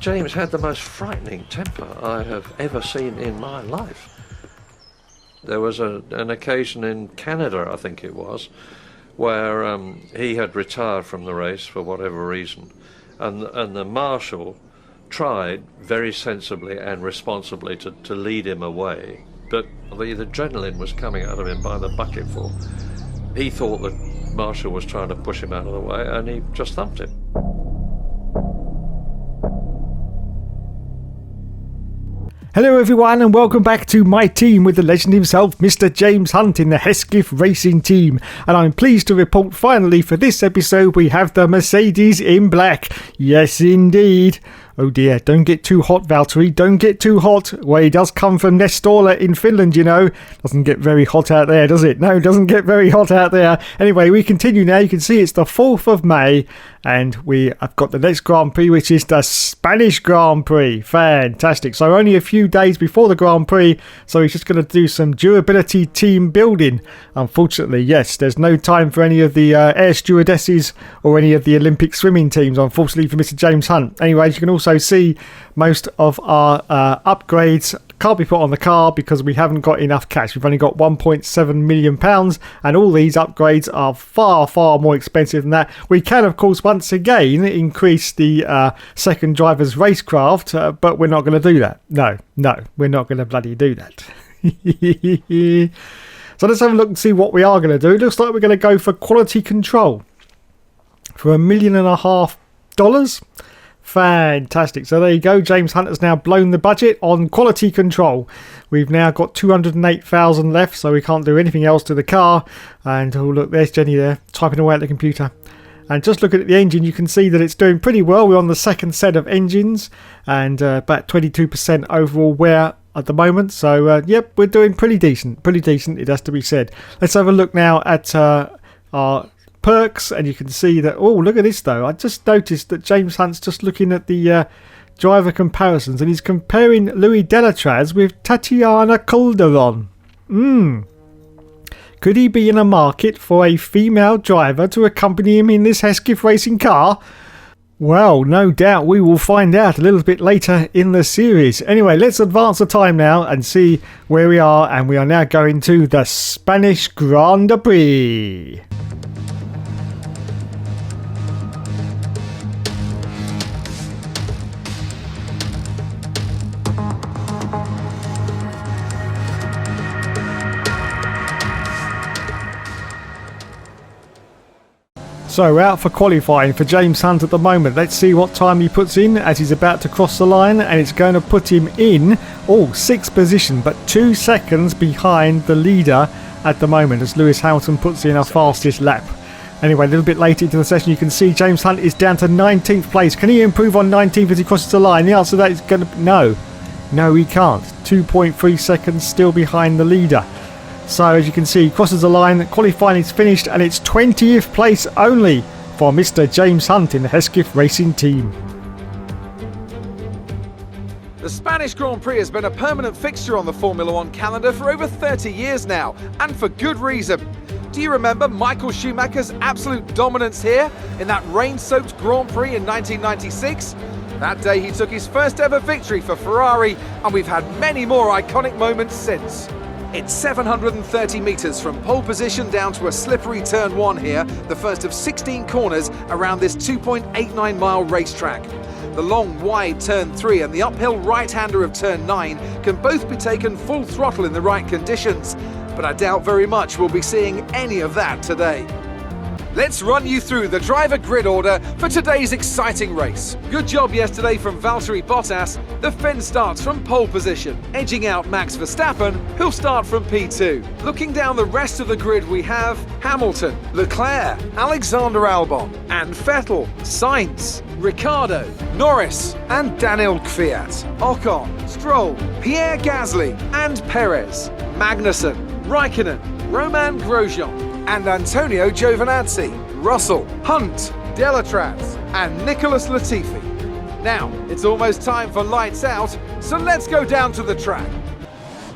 James had the most frightening temper I have ever seen in my life. There was an occasion in Canada, I think it was, where he had retired from the race for whatever reason, and the marshal tried very sensibly and responsibly to lead him away, but the adrenaline was coming out of him by the bucketful. He thought that Marshall was trying to push him out of the way, and he just thumped him. Hello everyone, and welcome back to my team with the legend himself, Mr. James Hunt in the Hesketh Racing Team. And I'm pleased to report finally for this episode we have the Mercedes in black. Yes indeed. Oh dear, don't get too hot, Valtteri, don't get too hot. Well, he does come from Nestola in Finland, you know. Doesn't get very hot out there, does it? No, doesn't get very hot out there. Anyway, we continue now. You can see it's the 4th of May, and I've got the next Grand Prix, which is the Spanish Grand Prix. Fantastic. So only a few days before the Grand Prix, so he's just going to do some durability team building. Unfortunately, yes, there's no time for any of the air stewardesses or any of the Olympic swimming teams, unfortunately, for Mr. James Hunt. Anyway, you can also see most of our upgrades can't be put on the car because we haven't got enough cash. We've only got £1.7 million, and all these upgrades are far, far more expensive than that. We can, of course, once again increase the second driver's racecraft, but we're not going to do that. No, we're not going to bloody do that. So let's have a look and see what we are going to do. It looks like we're going to go for quality control for $1.5 million. Fantastic. So there you go. James Hunt has now blown the budget on quality control. We've now got 208,000 left, so we can't do anything else to the car. And oh look, there's Jenny there typing away at the computer. And just looking at the engine, you can see that it's doing pretty well. We're on the second set of engines, and about 22% overall wear at the moment. So yep, we're doing pretty decent, it has to be said. Let's have a look now at our perks, and you can see that, oh look at this though, I just noticed that James Hunt's just looking at the driver comparisons, and he's comparing Louis Delatraz with Tatiana Calderon. Could he be in a market for a female driver to accompany him in this Hesketh racing car? Well, no doubt we will find out a little bit later in the series. Anyway, let's advance the time now and see where we are, and we are now going to the Spanish Grand Prix. So out for qualifying for James Hunt at the moment. Let's see what time he puts in as he's about to cross the line, and it's going to put him in 6th position, but 2 seconds behind the leader at the moment as Lewis Hamilton puts in a fastest lap. Anyway, a little bit later into the session, you can see James Hunt is down to 19th place. Can he improve on 19th as he crosses the line? The answer to that is going to no, he can't. 2.3 seconds still behind the leader. So as you can see, he crosses the line, qualifying is finished, and it's 20th place only for Mr. James Hunt in the Hesketh Racing Team. The Spanish Grand Prix has been a permanent fixture on the Formula One calendar for over 30 years now, and for good reason. Do you remember Michael Schumacher's absolute dominance here in that rain-soaked Grand Prix in 1996? That day he took his first ever victory for Ferrari, and we've had many more iconic moments since. It's 730 metres from pole position down to a slippery turn 1 here, the first of 16 corners around this 2.89 mile racetrack. The long, wide turn 3 and the uphill right-hander of turn 9 can both be taken full throttle in the right conditions, but I doubt very much we'll be seeing any of that today. Let's run you through the driver grid order for today's exciting race. Good job yesterday from Valtteri Bottas. The Finn starts from pole position, edging out Max Verstappen, who'll start from P2. Looking down the rest of the grid, we have Hamilton, Leclerc, Alexander Albon, and Vettel, Sainz, Ricciardo, Norris, and Daniel Kvyat, Ocon, Stroll, Pierre Gasly, and Perez, Magnussen, Raikkonen, Romain Grosjean, and Antonio Giovinazzi, Russell, Hunt, Delatraz, and Nicholas Latifi. Now, it's almost time for lights out, so let's go down to the track.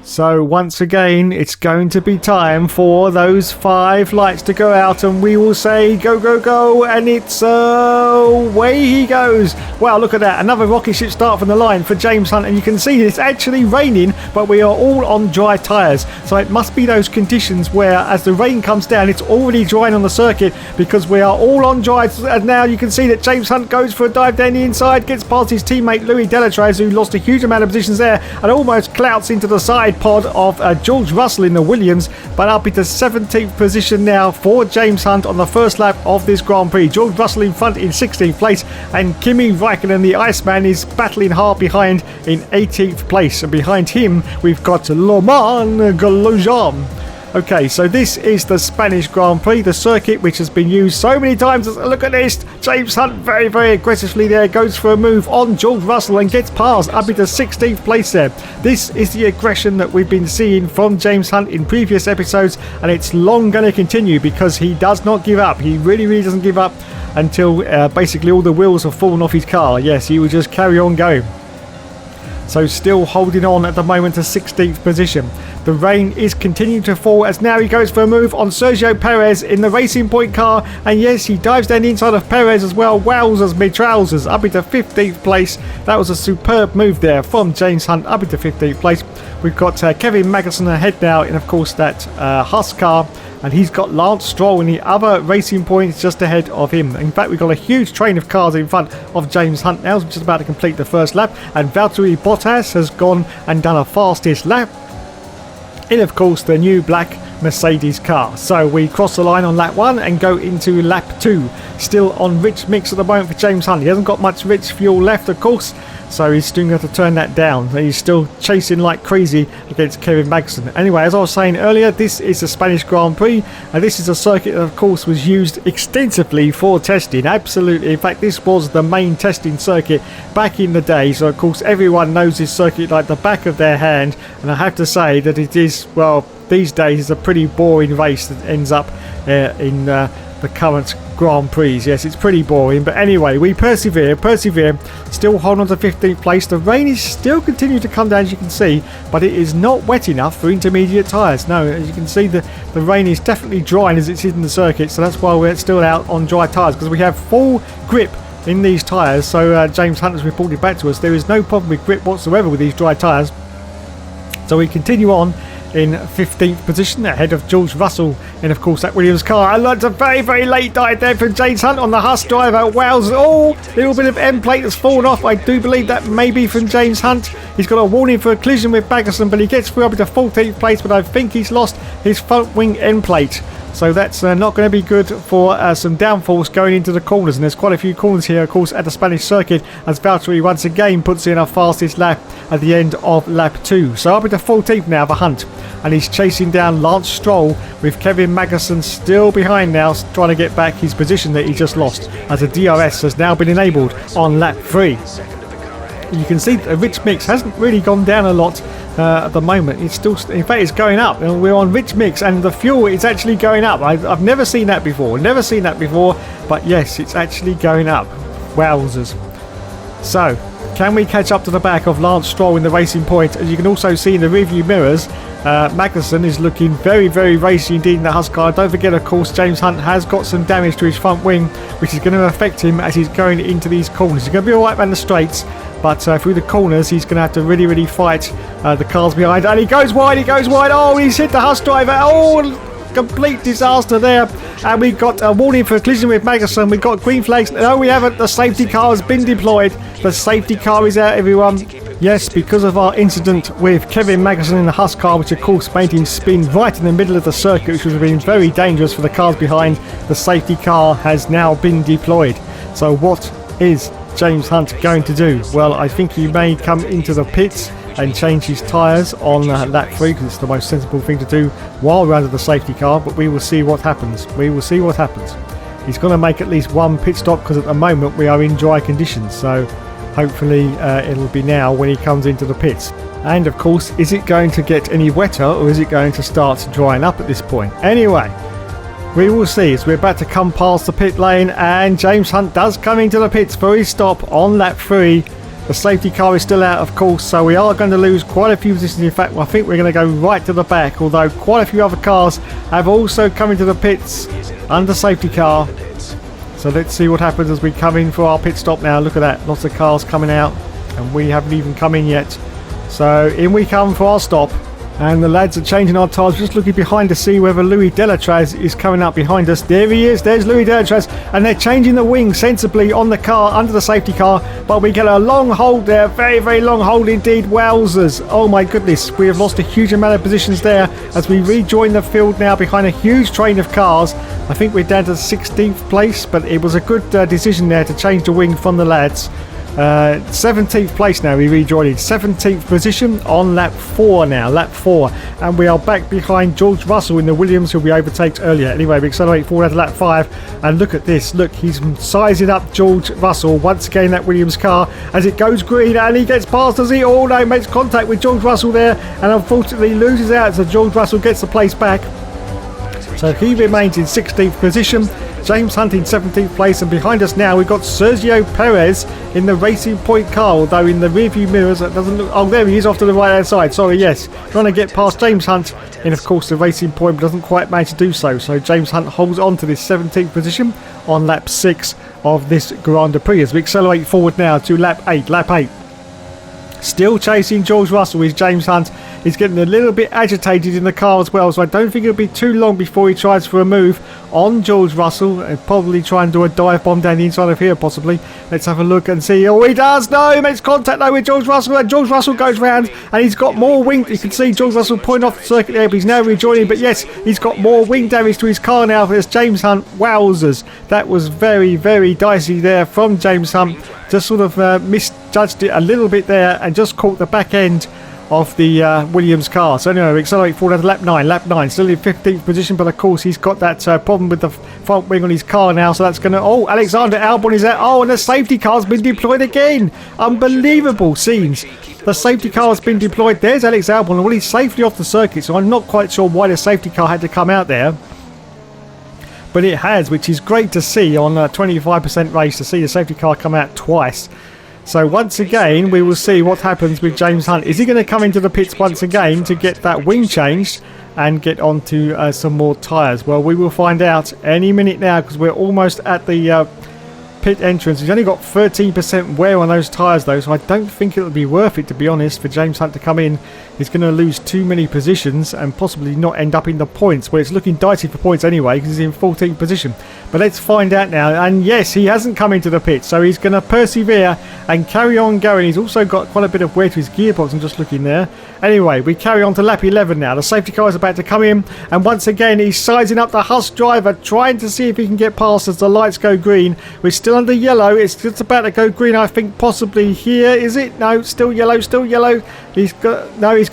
So once again, it's going to be time for those 5 lights to go out, and we will say go, go, go, and it's away he goes. Wow, look at that. Another rocket ship start from the line for James Hunt, and you can see it's actually raining, but we are all on dry tyres. So it must be those conditions where as the rain comes down, it's already drying on the circuit because we are all on dry. And now you can see that James Hunt goes for a dive down the inside, gets past his teammate Louis Delatrez, who lost a huge amount of positions there, and almost clouts into the side pod of George Russell in the Williams, but up into 17th position now for James Hunt on the first lap of this Grand Prix. George Russell in front in 16th place, and Kimi Raikkonen, the Iceman, is battling hard behind in 18th place, and behind him we've got Romain Grosjean. Okay, so this is the Spanish Grand Prix, the circuit which has been used so many times. Look at this. James Hunt very, very aggressively there, goes for a move on George Russell and gets past up into 16th place there. This is the aggression that we've been seeing from James Hunt in previous episodes, and it's long going to continue because he does not give up. He really, really doesn't give up until basically all the wheels have fallen off his car. Yes, he will just carry on going. So still holding on at the moment to 16th position. The rain is continuing to fall as now he goes for a move on Sergio Perez in the Racing Point car, and yes, he dives down the inside of Perez as well. Wowzers me trousers, up into 15th place. That was a superb move there from James Hunt, up into 15th place. We've got Kevin Magnussen ahead now in, of course, that Haas car, and he's got Lance Stroll in the other Racing Points just ahead of him. In fact, we've got a huge train of cars in front of James Hunt now. He's just about to complete the first lap, and Valtteri Bottas has gone and done a fastest lap in, of course, the new black Mercedes car. So we cross the line on lap 1 and go into lap 2. Still on rich mix at the moment for James Hunt. He hasn't got much rich fuel left, of course, so he's still going to turn that down. He's still chasing like crazy against Kevin Magnussen. Anyway, as I was saying earlier, this is the Spanish Grand Prix, and this is a circuit that, of course, was used extensively for testing. Absolutely. In fact, this was the main testing circuit back in the day, so of course everyone knows this circuit like the back of their hand, and I have to say that it is, well, these days it's a pretty boring race that ends up in the current Grand Prix. Yes, it's pretty boring, but anyway, we persevere, still hold on to 15th place. The rain is still continuing to come down, as you can see, but it is not wet enough for intermediate tyres. No, as you can see, the rain is definitely drying as it's in the circuit, so that's why we're still out on dry tyres, because we have full grip in these tyres. So James Hunt has reported back to us there is no problem with grip whatsoever with these dry tyres. So we continue on in 15th position ahead of George Russell in, of course, that Williams car. I learned a very, very late dive there from James Hunt on the Haas driver. Wow's, oh, little bit of end plate that's fallen off. I do believe that may be from James Hunt. He's got a warning for a collision with Magnussen, but he gets through up into 14th place, but I think he's lost his front wing end plate. So that's not going to be good for some downforce going into the corners. And there's quite a few corners here, of course, at the Spanish circuit, as Valtteri once again puts in a fastest lap at the end of lap 2. So up into 14th now for Hunt. And he's chasing down Lance Stroll with Kevin Magnussen still behind now, trying to get back his position that he just lost, as a DRS has now been enabled on lap 3. You can see the rich mix hasn't really gone down a lot at the moment. It's still, in fact, it's going up. We're on rich mix and the fuel is actually going up. I've never seen that before, but yes, it's actually going up. Wowzers. So can we catch up to the back of Lance Stroll in the Racing Point? As you can also see in the rearview mirrors, Magnussen is looking very, very racy indeed in the Haas car. Don't forget, of course, James Hunt has got some damage to his front wing, which is going to affect him as he's going into these corners. He's going to be alright around the straights, but through the corners he's going to have to really, really fight the cars behind. And he goes wide. Oh, he's hit the Haas driver. Oh, complete disaster there. And we got a warning for a collision with Magnussen. We've got green flags. No, we haven't. The safety car has been deployed. The safety car is out, everyone. Yes, because of our incident with Kevin Magnussen in the Haas car, which of course made him spin right in the middle of the circuit, which would have been very dangerous for the cars behind. The safety car has now been deployed. So what is James Hunt going to do? Well, I think he may come into the pits and change his tyres on lap 3, because it's the most sensible thing to do while we're under the safety car, but we will see what happens. He's going to make at least one pit stop, because at the moment we are in dry conditions, so hopefully it'll be now when he comes into the pits. And of course, is it going to get any wetter, or is it going to start drying up at this point? Anyway, we will see as we're about to come past the pit lane, and James Hunt does come into the pits for his stop on lap 3. The safety car is still out, of course, so we are going to lose quite a few positions. In fact, I think we're going to go right to the back, although quite a few other cars have also come into the pits under safety car. So let's see what happens as we come in for our pit stop now. Look at that, lots of cars coming out, and we haven't even come in yet. So in we come for our stop. And the lads are changing our tyres. Just looking behind to see whether Louis Delatraz is coming up behind us. There he is. There's Louis Delatraz. And they're changing the wing sensibly on the car, under the safety car. But we get a long hold there. Very, very long hold indeed. Wowzers. Oh my goodness. We have lost a huge amount of positions there as we rejoin the field now behind a huge train of cars. I think we're down to 16th place. But it was a good decision there to change the wing from the lads. 17th place now, we rejoined 17th position on lap 4 now, lap 4, and we are back behind George Russell in the Williams, who we overtaked earlier. Anyway, we accelerate forward to lap 5, and look at this, look, he's sizing up George Russell once again, that Williams car, as it goes green, and he gets past us. He makes contact with George Russell there, and unfortunately loses out, so George Russell gets the place back. So he remains in 16th position. James Hunt in 17th place, and behind us now we've got Sergio Perez in the Racing Point car, although in the rearview mirrors it doesn't look... Oh, there he is off to the right hand side, sorry, yes. Trying to get past James Hunt in, of course, the Racing Point, but doesn't quite manage to do so. So James Hunt holds on to this 17th position on lap 6 of this Grand Prix as we accelerate forward now to lap 8. Still chasing George Russell is James Hunt. He's getting a little bit agitated in the car as well, so I don't think it'll be too long before he tries for a move on George Russell and probably try and do a dive bomb down the inside of here possibly. Let's have a look and see. Oh, he does! No, he makes contact though with George Russell, and George Russell goes round and he's got more wing. You can see George Russell pointing off the circuit there, but he's now rejoining. But yes, he's got more wing damage to his car now. There's James Hunt. Wowzers. That was very, very dicey there from James Hunt. Just sort of misjudged it a little bit there and just caught the back end of the Williams car. So anyway, we accelerate forward to lap 9, still in 15th position, but of course he's got that problem with the front wing on his car now, so that's going to... Oh, Alexander Albon is there. Oh, and the safety car's been deployed again. Unbelievable scenes. The safety car has been deployed. There's Alex Albon. Well, he's safely off the circuit, so I'm not quite sure why the safety car had to come out there. But it has, which is great to see on a 25% race, to see the safety car come out twice. So once again, we will see what happens with James Hunt. Is he going to come into the pits once again to get that wing changed and get onto some more tyres? Well, we will find out any minute now, because we're almost at the pit entrance. He's only got 13% wear on those tyres though, so I don't think it'll be worth it, to be honest, for James Hunt to come in. He's going to lose too many positions and possibly not end up in the points, where it's looking dicey for points anyway, because he's in 14th position. But let's find out now. And yes, he hasn't come into the pit, so he's going to persevere and carry on going. He's also got quite a bit of wear to his gearbox. I'm just looking there. Anyway, we carry on to lap 11 now. The safety car is about to come in, and once again he's sizing up the Haas driver, trying to see if he can get past as the lights go green. We're still under yellow. It's just about to go green, I think, possibly here. Is it? No, still yellow, still yellow. He's got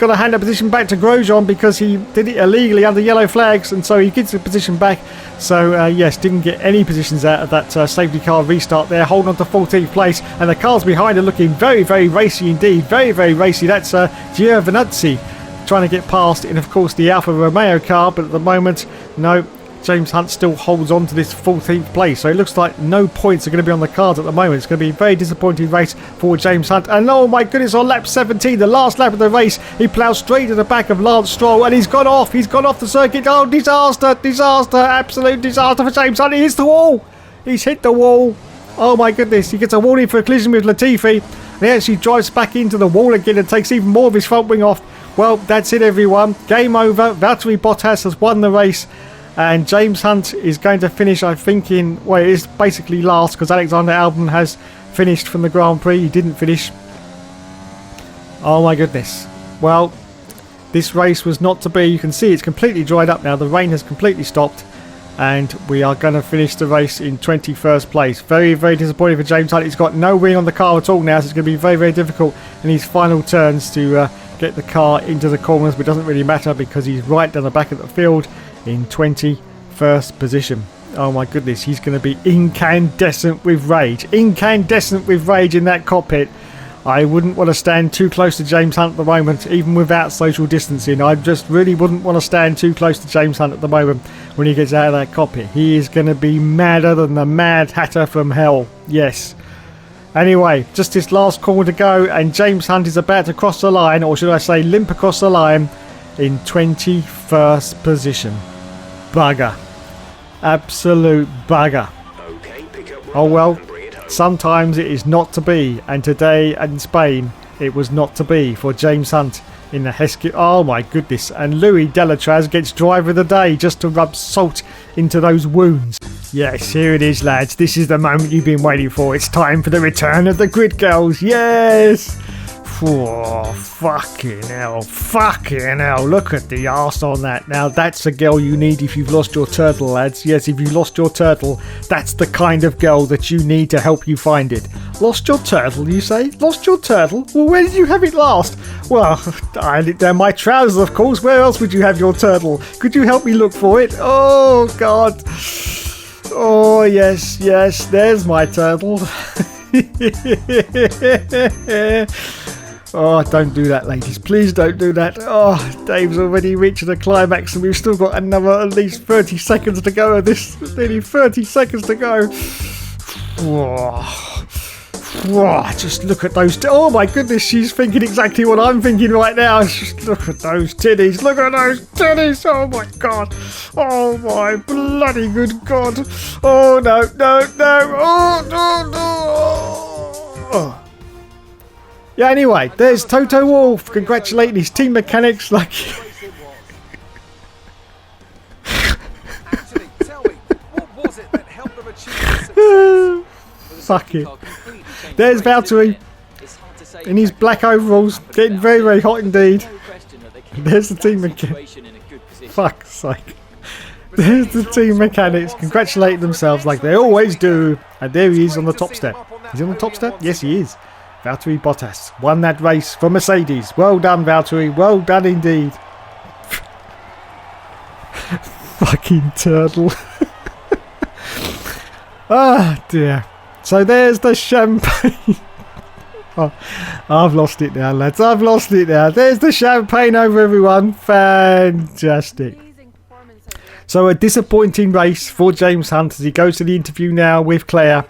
to hand the position back to Grosjean because he did it illegally under yellow flags, and so he gets the position back. So yes, didn't get any positions out of that safety car restart there, holding on to 14th place, and the cars behind are looking very, very racy indeed. Very, very racy. That's Giovinazzi trying to get past in, of course, the Alfa Romeo car, but at the moment, no, James Hunt still holds on to this 14th place. So it looks like no points are going to be on the cards at the moment. It's going to be a very disappointing race for James Hunt. And oh my goodness, on lap 17, the last lap of the race, he ploughed straight to the back of Lance Stroll, and he's gone off. He's gone off the circuit. Oh, disaster, disaster, absolute disaster for James Hunt. He hits the wall. He's hit the wall. Oh my goodness, he gets a warning for a collision with Latifi. And he actually drives back into the wall again and takes even more of his front wing off. Well, that's it, everyone. Game over. Valtteri Bottas has won the race. And James Hunt is going to finish, I think, in... Well, it is basically last, because Alexander Albon has finished from the Grand Prix. He didn't finish. Oh my goodness. Well, this race was not to be. You can see it's completely dried up now. The rain has completely stopped. And we are going to finish the race in 21st place. Very, very disappointing for James Hunt. He's got no wing on the car at all now, so it's going to be very, very difficult in his final turns to get the car into the corners. But it doesn't really matter because he's right down the back of the field in 21st position. Oh my goodness, he's going to be incandescent with rage. Incandescent with rage in that cockpit. I wouldn't want to stand too close to James Hunt at the moment, even without social distancing. I just really wouldn't want to stand too close to James Hunt at the moment when he gets out of that cockpit. He is going to be madder than the Mad Hatter from hell. Yes. Anyway, just this last corner to go, and James Hunt is about to cross the line, or should I say limp across the line, in 21st position. Bugger. Absolute bugger. Oh well, sometimes it is not to be, and today in Spain it was not to be for James Hunt in the Hesketh. Oh my goodness, and Louis Delatraz gets driver of the day just to rub salt into those wounds. Yes, here it is, lads. This is the moment you've been waiting for. It's time for the return of the Grid Girls. Yes! Oh, fucking hell. Fucking hell. Look at the arse on that. Now, that's a girl you need if you've lost your turtle, lads. Yes, if you've lost your turtle, that's the kind of girl that you need to help you find it. Lost your turtle, you say? Lost your turtle? Well, where did you have it last? Well, I had it down my trousers, of course. Where else would you have your turtle? Could you help me look for it? Oh, God. Oh, yes, yes. There's my turtle. Oh, don't do that, ladies. Please don't do that. Oh, Dave's already reached the climax and we've still got another at least 30 seconds to go of this. Nearly 30 seconds to go. Just look at those. Oh my goodness, she's thinking exactly what I'm thinking right now. Just look at those titties. Look at those titties. Oh my God. Oh my bloody good God. Oh no, no, no. Oh no, no. Oh. Yeah, anyway, there's Toto Wolff congratulating his team mechanics like... Actually, tell me, what was it that helped them achieve this success? Fuck it. There's Valtteri in his black overalls, getting very, very hot indeed. There's the team mechanics. Fuck's sake. There's the team mechanics congratulating themselves like they always do. And there he is on the top step. Is he on the top step? Yes, he is. Valtteri Bottas won that race for Mercedes. Well done, Valtteri. Well done indeed. Fucking turtle. Ah, dear. So there's the champagne. Oh, I've lost it now, lads. I've lost it now. There's the champagne over everyone. Fantastic. So a disappointing race for James Hunt as he goes to the interview now with Claire.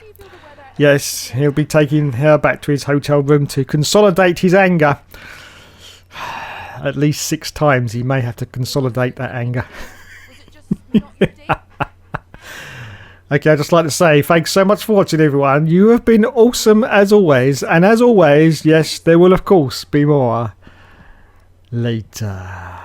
Yes, he'll be taking her back to his hotel room to consolidate his anger. At least 6 times he may have to consolidate that anger. Okay, I'd just like to say thanks so much for watching, everyone. You have been awesome as always. And as always, yes, there will of course be more later.